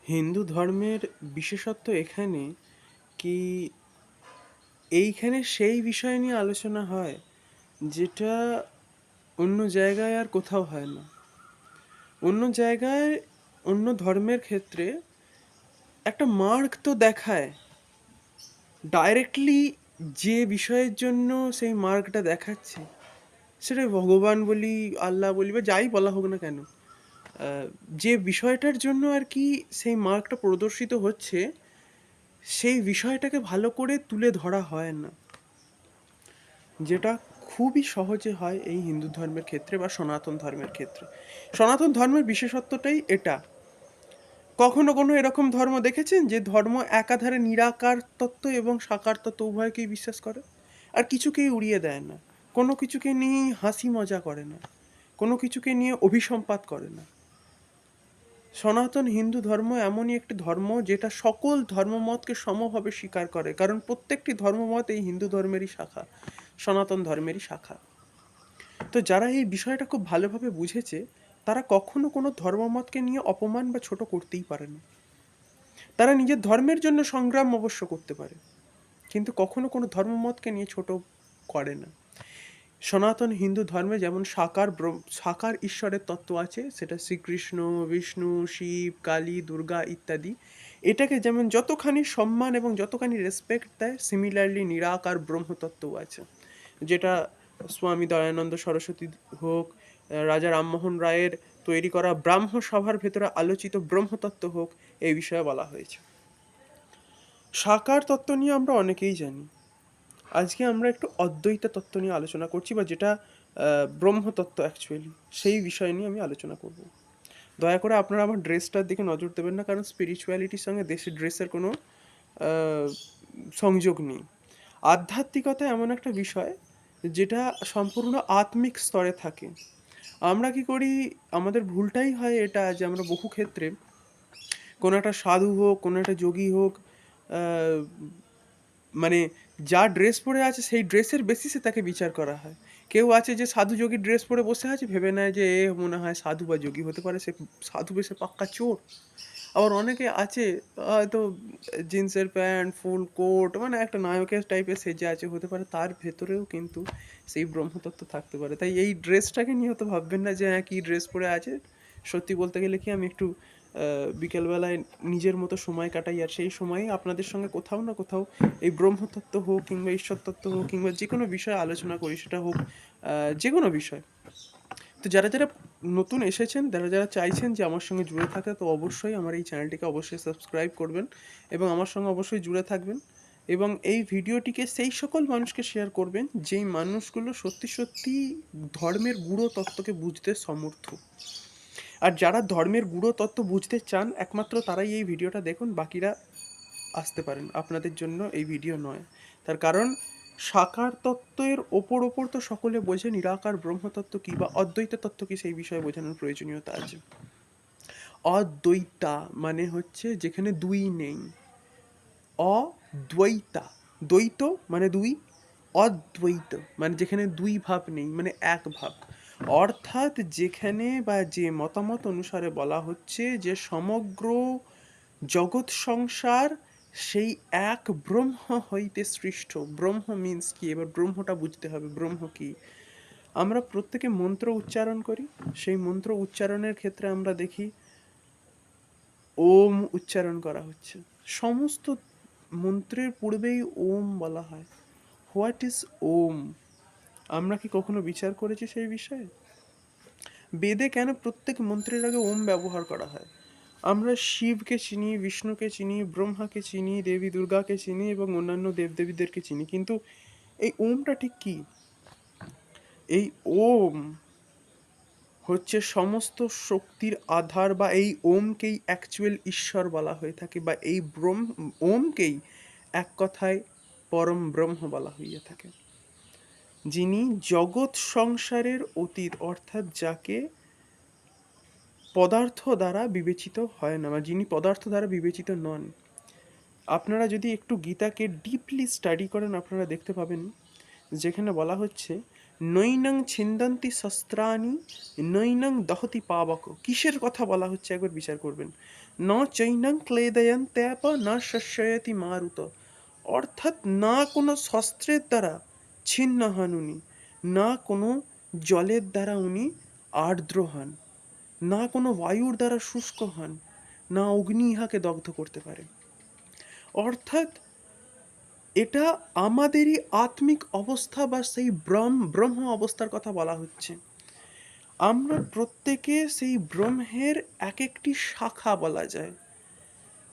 হিন্দু ধর্মের বিশেষত্ব এখানে কি এইখানে সেই বিষয় নিয়ে আলোচনা হয় যেটা অন্য জায়গায় আর কোথাও হয় না। অন্য জায়গায় অন্য ধর্মের ক্ষেত্রে একটা মার্ক তো দেখায় ডাইরেক্টলি, যে বিষয়ের জন্য সেই মার্কটা দেখাচ্ছে সেটা ভগবান বলি, আল্লাহ বলি বা যাই বলা হোক না কেন, যে বিষয়টার জন্য আর কি সেই মার্কটা প্রদর্শিত হচ্ছে সেই বিষয়টাকে ভালো করে তুলে ধরা হয় না, যেটা খুবই সহজে হয় এই হিন্দু ধর্মের ক্ষেত্রে বা সনাতন ধর্মের ক্ষেত্রে। সনাতন ধর্মের বিশেষত্বটাই এটা। কখনো কোনো এরকম ধর্ম দেখেছেন যে ধর্ম একাধারে নিরাকার তত্ত্ব এবং সাকার তত্ত্ব উভয়কেই বিশ্বাস করে, আর কিছুকেই উড়িয়ে দেয় না, কোনো কিছুকে নিয়ে হাসি মজা করে না, কোনো কিছুকে নিয়ে অভিসম্পাত করে না। সনাতন হিন্দু ধর্ম এমনই একটি ধর্ম যেটা সকল ধর্মমতকে সমভাবে স্বীকার করে, কারণ প্রত্যেকটি ধর্মমত এই হিন্দু ধর্মেরই শাখা, সনাতন ধর্মেরই শাখা। তো যারা এই বিষয়টা খুব ভালোভাবে বুঝেছে তারা কখনো কোনো ধর্মমতকে নিয়ে অপমান বা ছোট করতেই পারে না। তারা নিজের ধর্মের জন্য সংগ্রাম অবশ্য করতে পারে, কিন্তু কখনো কোনো ধর্মমতকে নিয়ে ছোট করে না। সনাতন হিন্দু ধর্মে যেমন সাকার ঈশ্বরের তত্ত্ব আছে, সেটা শ্রীকৃষ্ণ, বিষ্ণু, শিব, কালী, দুর্গা ইত্যাদি। এটাকে যেমন যতখানি সম্মান এবং যতখানি রেসপেক্ট দেয়, সিমিলারলি নিরাকার ব্রহ্মতত্ত্বও আছে, যেটা স্বামী দয়ানন্দ সরস্বতী হোক, রাজা রামমোহন রায়ের তৈরি করা ব্রাহ্ম সভার ভেতরে আলোচিত ব্রহ্মতত্ত্ব হোক, এই বিষয়ে বলা হয়েছে। সাকার তত্ত্ব নিয়ে আমরা অনেকেই জানি। আজকে আমরা একটু অদ্বৈত তত্ত্ব নিয়ে আলোচনা করছি, বা যেটা ব্রহ্মতত্ত্ব অ্যাকচুয়ালি, সেই বিষয় নিয়ে আমি আলোচনা করব। দয়া করে আপনারা আমার ড্রেসটার দিকে নজর দেবেন না, কারণ স্পিরিচুয়ালিটির সঙ্গে দেশের ড্রেসের কোনো আহ, সংযোগ নেই। আধ্যাত্মিকতা এমন একটা বিষয় যেটা সম্পূর্ণ আত্মিক স্তরে থাকে। আমরা কি করি, আমাদের ভুলটাই হয় এটা যে আমরা বহু ক্ষেত্রে কোনো একটা সাধু হোক, কোনো একটা যোগী হোক, আহ, মানে যা ড্রেস পরে আছে সেই ড্রেসের বেসিসে তাকে বিচার করা হয়। কেউ আছে যে সাধু যোগী ড্রেস পরে বসে আছে, ভেবে নেয় যে এ মনে হয় সাধু বা যোগী হতে পারে, সে সাধু বেশে পাক্কা চোর। আবার অনেকে আছে হয়তো জিন্সের প্যান্ট, ফুল কোট, মানে একটা নায়কের টাইপের সেজে আছে, হতে পারে তার ভেতরেও কিন্তু সেই ব্রহ্মতত্ত্ব থাকতে পারে। তাই এই ড্রেসটাকে নিয়ে তো ভাববেন না যে হ্যাঁ কী ড্রেস পরে আছে। সত্যি বলতে গেলে কি, আমি একটু বিকেলবেলায় নিজের মতো সময় কাটাই, আর সেই সময়ে আপনাদের সঙ্গে কোথাও না কোথাও এই ব্রহ্মতত্ত্ব হোক কিংবা ঈশ্বর তত্ত্ব হোক কিংবা যে কোনো বিষয়ে আলোচনা করি, সেটা হোক যে কোনো বিষয়। তো যারা যারা নতুন এসেছেন, যারা যারা চাইছেন যে আমার সঙ্গে জুড়ে থাকা, তো অবশ্যই আমার এই চ্যানেলটিকে অবশ্যই সাবস্ক্রাইব করবেন এবং আমার সঙ্গে অবশ্যই জুড়ে থাকবেন। এবং এই ভিডিওটিকে সেই সকল মানুষকে শেয়ার করবেন যেই মানুষগুলো সত্যি সত্যি ধর্মের গূঢ় তত্ত্বকে বুঝতে সমর্থ। আর যারা ধর্মের গূঢ় তত্ত্ব বুঝতে চান একমাত্র তারাই এই ভিডিওটা দেখুন, বাকিরা আসতে পারেন, আপনাদের জন্য এই ভিডিও নয়। তার কারণ সাকার তত্ত্বের ওপর ওপর তো সকলে বোঝে নিরাকার ব্রহ্মতত্ত্ব কী বা অদ্বৈত তত্ত্ব কী, সেই বিষয়ে বোঝানোর প্রয়োজনীয়তা আছে। অদ্বৈতা মানে হচ্ছে যেখানে দুই নেই। অদ্বৈতা, দ্বৈত মানে দুই, অদ্বৈত মানে যেখানে দুই ভাব নেই, মানে এক ভাব। অর্থাৎ যেখানে বা যে মতামত অনুসারে বলা হচ্ছে যে সমগ্র জগৎ সংসার সেই এক ব্রহ্ম হইতে সৃষ্ট। ব্রহ্ম মিন্স কি, এবার ব্রহ্মটা বুঝতে হবে। ব্রহ্ম কি? আমরা প্রত্যেকে মন্ত্র উচ্চারণ করি, সেই মন্ত্র উচ্চারণের ক্ষেত্রে আমরা দেখি ওম উচ্চারণ করা হচ্ছে। সমস্ত মন্ত্রের পূর্বেই ওম বলা হয়। হোয়াট ইজ ওম? আমরা কি কখনো বিচার করেছি সেই বিষয়ে? বেদে কেন প্রত্যেক মন্ত্রের আগে ওম ব্যবহার করা হয়? আমরা শিবকে চিনি, বিষ্ণুকে চিনি, ব্রহ্মাকে চিনি, দেবী দুর্গাকে চিনি এবং অন্যান্য দেবদেবীদেরকে চিনি, কিন্তু এই ওমটা ঠিক কি? এই ওম হচ্ছে সমস্ত শক্তির আধার, বা এই ওমকেই অ্যাকচুয়াল ঈশ্বর বলা হয়ে থাকে, বা এই ওমকেই এক কথায় পরম ব্রহ্ম বলা হইয়া থাকে, যিনি জগৎ সংসারের অতীত, অর্থাৎ যাকে পদার্থ দ্বারা বিবেচিত হয় না, বা যিনি পদার্থ দ্বারা বিবেচিত নন। আপনারা যদি একটু গীতাকে ডিপলি স্টাডি করেন, আপনারা দেখতে পাবেন যেখানে বলা হচ্ছে নৈনং ছিন্দন্তি শস্ত্রাণি নৈনং দহতি পাবক। কিসের কথা বলা হচ্ছে একবার বিচার করবেন। ন চৈনং ক্লেদয়ন ত্যাপ না শস্যয়তি মারুত। অর্থাৎ না কোনো শস্ত্রের দ্বারা ছিন্ন হন উনি, না কোনো জলের দ্বারা উনি আর্দ্র হন, না কোনো বায়ুর দ্বারা শুষ্ক হন, না অগ্নি ইহাকে দগ্ধ করতে পারে। অর্থাৎ এটা আমাদেরই আত্মিক অবস্থা বা সেই ব্রহ্ম অবস্থার কথা বলা হচ্ছে। আমরা প্রত্যেকে সেই ব্রহ্মের এক একটি শাখা বলা যায়,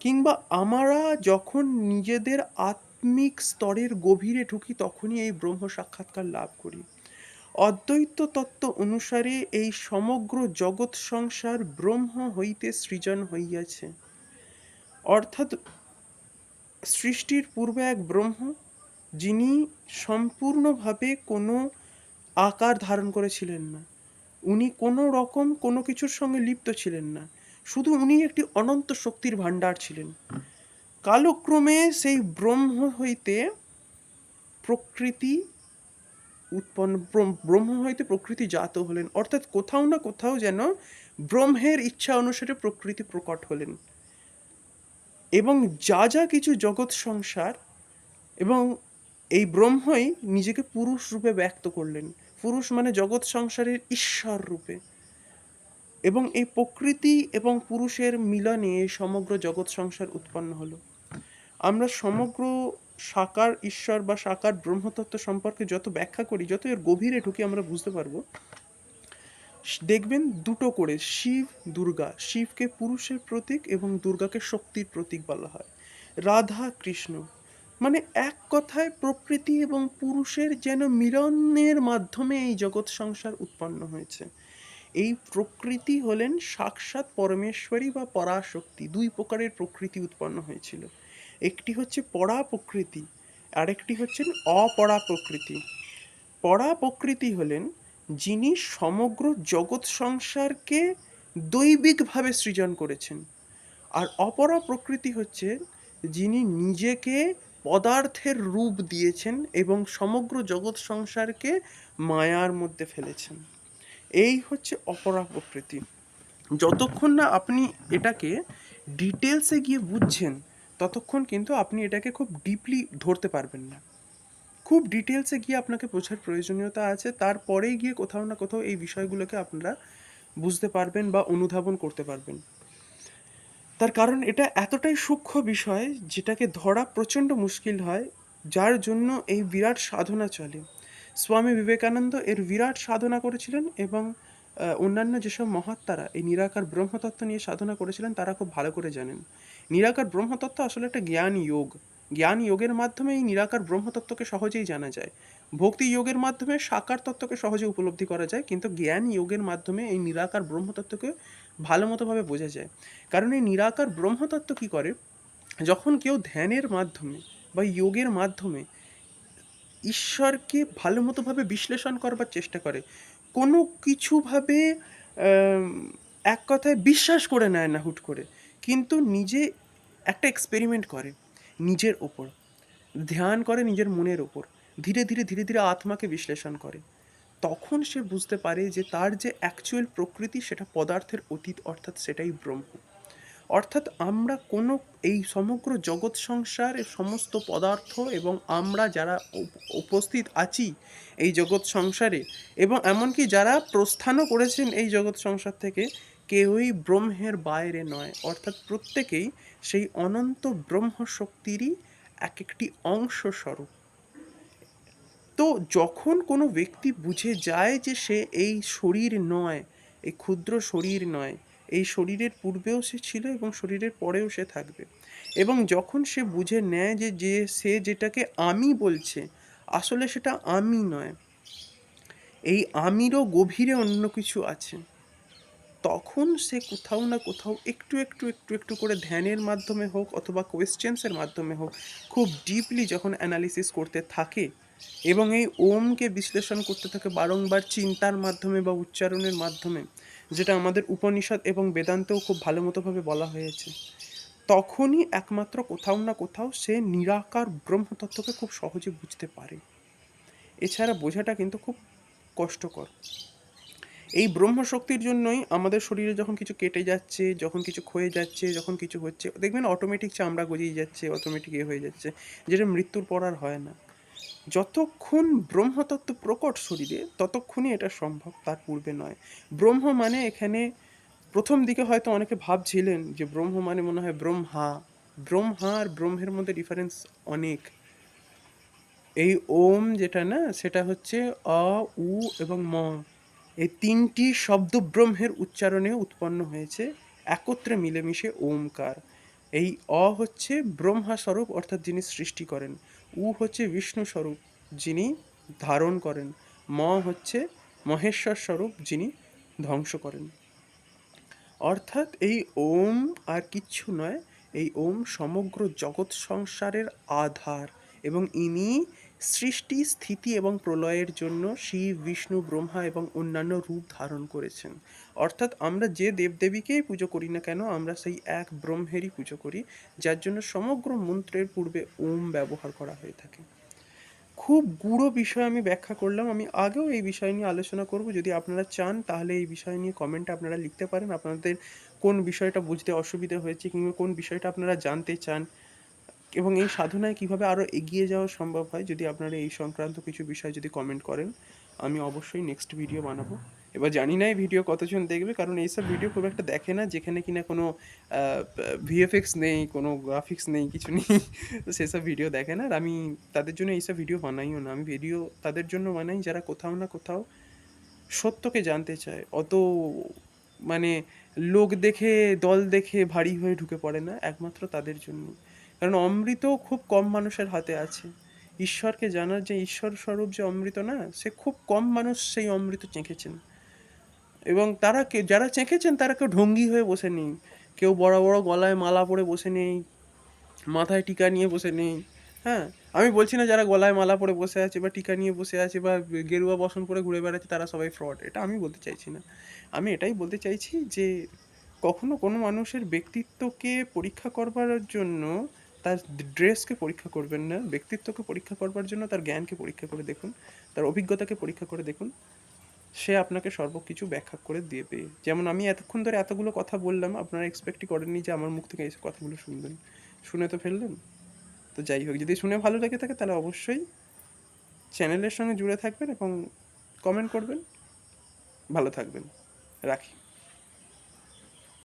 কিংবা আমরা যখন নিজেদের আত্মিক স্তরের গভীরে ঢুকি তখনই এই ব্রহ্ম সাক্ষাৎকার লাভ করি। অদ্বৈত তত্ত্ব অনুসারে এই সমগ্র জগৎ সংসার ব্রহ্ম হইতে সৃজন হইয়াছে। অর্থাৎ সৃষ্টির পূর্বে এক ব্রহ্ম, যিনি সম্পূর্ণভাবে কোনো আকার ধারণ করেছিলেন না, উনি কোনো রকম কোনো কিছুর সঙ্গে লিপ্ত ছিলেন না, শুধু উনি একটি অনন্ত শক্তির ভাণ্ডার ছিলেন। কালক্রমে সেই ব্রহ্ম হইতে প্রকৃতি উৎপন্ন, ব্রহ্ম হইতে প্রকৃতি জাত হলেন। অর্থাৎ কোথাও না কোথাও যেন ব্রহ্মের ইচ্ছা অনুসারে প্রকৃতি প্রকট হলেন, এবং যা যা কিছু জগৎ সংসার, এবং এই ব্রহ্মই নিজেকে পুরুষ রূপে ব্যক্ত করলেন। পুরুষ মানে জগৎ সংসারের ঈশ্বর রূপে। এবং এই প্রকৃতি এবং পুরুষের মিলনে এই সমগ্র জগৎ সংসার উৎপন্ন হলো। আমরা সমগ্র সাকার ঈশ্বর বা সাকার ব্রহ্মতত্ত্ব সম্পর্কে যত ব্যাখ্যা করি, যত এর গভীরে ঢুকে আমরা বুঝতে পারবো। দেখবেন দুটো করে শিব দুর্গা, শিবকে পুরুষের প্রতীক এবং দুর্গাকে শক্তির প্রতীক বলা হয়। রাধা কৃষ্ণ মানে এক কথায় প্রকৃতি এবং পুরুষের যেন মিলনের মাধ্যমে এই জগৎ সংসার উৎপন্ন হয়েছে। এই প্রকৃতি হলেন সাক্ষাৎ পরমেশ্বরী বা পরাশক্তি। দুই প্রকারের প্রকৃতি উৎপন্ন হয়েছিল, একটি হচ্ছে পরা প্রকৃতি, আরেকটি হচ্ছেন অপরা প্রকৃতি। পরা প্রকৃতি হলেন যিনি সমগ্র জগৎ সংসারকে দৈবিকভাবে সৃজন করেছেন, আর অপরা প্রকৃতি হচ্ছে যিনি নিজেকে পদার্থের রূপ দিয়েছেন এবং সমগ্র জগৎ সংসারকে মায়ার মধ্যে ফেলেছেন। এই হচ্ছে অপরা প্রকৃতি। যতক্ষণ না আপনি এটাকে ডিটেলসে গিয়ে বুঝছেন, ততক্ষণ কিন্তু আপনি এটাকে খুব ডিপলি ধরতে পারবেন না। খুব ডিটেলসে গিয়ে আপনাকে বোঝার প্রয়োজনীয়তা আছে, তারপরেই গিয়ে কোথাও না কোথাও এই বিষয়গুলোকে আপনারা বুঝতে পারবেন বা অনুধাবন করতে পারবেন। তার কারণ এটা এতটাই সূক্ষ্ম বিষয় যেটাকে ধরা প্রচণ্ড মুশকিল হয়, যার জন্য এই বিরাট সাধনা চলে। স্বামী বিবেকানন্দ এর বিরাট সাধনা করেছিলেন, এবং অন্যান্য যেসব মহাত্মারা এই নিরাকার ব্রহ্মতত্ত্ব নিয়ে সাধনা করেছিলেন তারা খুব ভালো করে জানেন। নিরাকার ব্রহ্মতত্ত্ব আসলে একটা জ্ঞান যোগ। জ্ঞান যোগের মাধ্যমে এই নিরাকার ব্রহ্মতত্ত্বকে সহজেই জানা যায়। ভক্তি যোগের মাধ্যমে সাকার তত্ত্বকে সহজে উপলব্ধি করা যায়, কিন্তু জ্ঞান যোগের মাধ্যমে এই নিরাকার ব্রহ্মতত্ত্বকে ভালো মতোভাবে বোঝা যায়। কারণ এই নিরাকার ব্রহ্মতত্ত্ব কী করে, যখন কেউ ধ্যানের মাধ্যমে বা যোগের মাধ্যমে ঈশ্বরকে ভালো মতোভাবে বিশ্লেষণ করবার চেষ্টা করে, কোনো কিছুভাবে এক কথায় বিশ্বাস করে নেয় না হুট করে, কিন্তু নিজে একটা এক্সপেরিমেন্ট করে নিজের ওপর, ধ্যান করে নিজের মনের ওপর, ধীরে ধীরে ধীরে ধীরে আত্মাকে বিশ্লেষণ করে, তখন সে বুঝতে পারে যে তার যে অ্যাকচুয়াল প্রকৃতি সেটা পদার্থের অতীত, অর্থাৎ সেটাই ব্রহ্ম। অর্থাৎ আমরা কোনো এই সমগ্র জগৎ সংসার এর সমস্ত পদার্থ এবং আমরা যারা উপস্থিত আছি এই জগৎ সংসারে, এবং এমনকি যারা প্রস্থানও করেছেন এই জগৎ সংসার থেকে, কেউই ব্রহ্মের বাইরে নয়। অর্থাৎ প্রত্যেকেই সেই অনন্ত ব্রহ্ম শক্তিরই এক একটি অংশ স্বরূপ। তো যখন কোনো ব্যক্তি বুঝে যায় যে সে এই শরীর নয়, এই ক্ষুদ্র শরীর নয়, এই শরীরের পূর্বেও সে ছিল এবং শরীরের পরেও সে থাকবে, এবং যখন সে বুঝে নেয় যে যে সে যেটাকে আমি বলছে আসলে সেটা আমি নয়, এই আমিরও গভীরে অন্য কিছু আছে, তখন সে কোথাও না কোথাও একটু একটু একটু একটু করে ধ্যানের মাধ্যমে হোক অথবা কোয়েশ্চেন্সের মাধ্যমে হোক, খুব ডিপলি যখন অ্যানালিসিস করতে থাকে এবং এই ওমকে বিশ্লেষণ করতে থাকে বারংবার চিন্তার মাধ্যমে বা উচ্চারণের মাধ্যমে, যেটা আমাদের উপনিষদ এবং বেদান্তেও খুব ভালো মতোভাবে বলা হয়েছে, তখনই একমাত্র কোথাও না কোথাও সে নিরাকার ব্রহ্মতত্ত্বকে খুব সহজে বুঝতে পারে। এছাড়া বোঝাটা কিন্তু খুব কষ্টকর। এই ব্রহ্মশক্তির জন্যই আমাদের শরীরে যখন কিছু কেটে যাচ্ছে, যখন কিছু ক্ষয়ে যাচ্ছে, যখন কিছু হচ্ছে, দেখবেন অটোমেটিক চামড়া গজিয়ে যাচ্ছে, অটোমেটিক হয়ে যাচ্ছে, যেটা মৃত্যুর পর আর হয় না। যতক্ষণ ব্রহ্মতত্ত্ব প্রকট শরীরে, ততক্ষণই এটা সম্ভব, তার পূর্বে নয়। ব্রহ্ম মানে এখানে প্রথম দিকে হয়তো অনেকে ভাবছিলেন যে ব্রহ্ম মানে মনে হয় ব্রহ্মা। ব্রহ্মা আর ব্রহ্মের মধ্যে ডিফারেন্স অনেক। এই ওম যেটা না, সেটা হচ্ছে অ, উ এবং ম, এই তিনটি শব্দ ব্রহ্মের উচ্চারণে উৎপন্ন হয়েছে, একত্রে মিলেমিশে ওমকার। এই অ হচ্ছে ব্রহ্মা স্বরূপ, অর্থাৎ যিনি সৃষ্টি করেন। উ হচ্ছে বিষ্ণু স্বরূপ, যিনি ধারণ করেন। ম হচ্ছে মহেশ্বর স্বরূপ, যিনি ধ্বংস করেন। অর্থাৎ এই ওম আর কিচ্ছু নয়, এই ওম সমগ্র জগৎ সংসারের আধার, এবং ইনি সৃষ্টি, স্থিতি এবং প্রলয়ের জন্য শিব, বিষ্ণু, ব্রহ্মা এবং অন্যান্য রূপ ধারণ করেছেন। অর্থাৎ আমরা যে দেবদেবীকেই পুজো করি না কেন, আমরা সেই এক ব্রহ্মেরই পুজো করি, যার জন্য সমগ্র মন্ত্রের পূর্বে ওম ব্যবহার করা হয়ে থাকে। খুব গূঢ় বিষয় আমি ব্যাখ্যা করলাম, আমি আগেও এই বিষয় নিয়ে আলোচনা করব। যদি আপনারা চান তাহলে এই বিষয় নিয়ে কমেন্টে আপনারা লিখতে পারেন, আপনাদের কোন বিষয়টা বুঝতে অসুবিধা হয়েছে, কিংবা কোন বিষয়টা আপনারা জানতে চান, এবং এই সাধনায় কিভাবে আরও এগিয়ে যাওয়া সম্ভব হয়। যদি আপনারা এই সংক্রান্ত কিছু বিষয় যদি কমেন্ট করেন, আমি অবশ্যই নেক্সট ভিডিও বানাবো। এবার জানি না এই ভিডিও কতজন দেখবে, কারণ এইসব ভিডিও খুব একটা দেখে না যেখানে কিনা কোনো ভিএফএক্স নেই, কোনো গ্রাফিক্স নেই, কিছু নেই। তো সেসব ভিডিও দেখে না, আর আমি তাদের জন্য এইসব ভিডিও বানাইও না। আমি ভিডিও তাদের জন্য বানাই যারা কোথাও না কোথাও সত্যকে জানতে চায়। অত মানে লোক দেখে, দল দেখে ভারী হয়ে ঢুকে পড়ে না, একমাত্র তাদের জন্য। কারণ অমৃত খুব কম মানুষের হাতে আছে। ঈশ্বরকে জানার, যে ঈশ্বর স্বরূপ যে অমৃত না, সে খুব কম মানুষ সেই অমৃত চেখেছেন। এবং তারা যারা চেখেছেন তারা কেউ ঢঙ্গি হয়ে বসে নেই, কেউ বড় বড় গলায় মালা পরে বসে নেই, মাথায় টিকা নিয়ে বসে নেই। হ্যাঁ, আমি বলছি না যারা গলায় মালা পরে বসে আছে বা টিকা নিয়ে বসে আছে বা গেরুয়া বসন পরে ঘুরে বেড়াচ্ছে তারা সবাই ফ্রড, এটা আমি বলতে চাইছি না। আমি এটাই বলতে চাইছি যে কখনো কোনো মানুষের ব্যক্তিত্বকে পরীক্ষা করবার জন্য তার ড্রেসকে পরীক্ষা করবেন না, ব্যক্তিত্বকে পরীক্ষা করবার জন্য তার জ্ঞানকে পরীক্ষা করে দেখুন, তার অভিজ্ঞতাকে পরীক্ষা করে দেখুন। সে আপনাকে সর্বকিছু ব্যাখ্যা করে দেবে। যেমন আমি এতক্ষণ ধরে এতগুলো কথা বললাম, আপনারা এক্সপেক্টই করেননি যে আমার মুখ থেকে এই কথাগুলো শুনবেন। শুনে তো ফেললেন। তো যাই হোক, যদি শুনে ভালো লেগে থাকে তাহলে অবশ্যই চ্যানেলের সঙ্গে জুড়ে থাকবেন এবং কমেন্ট করবেন। ভালো থাকবেন। রাখি।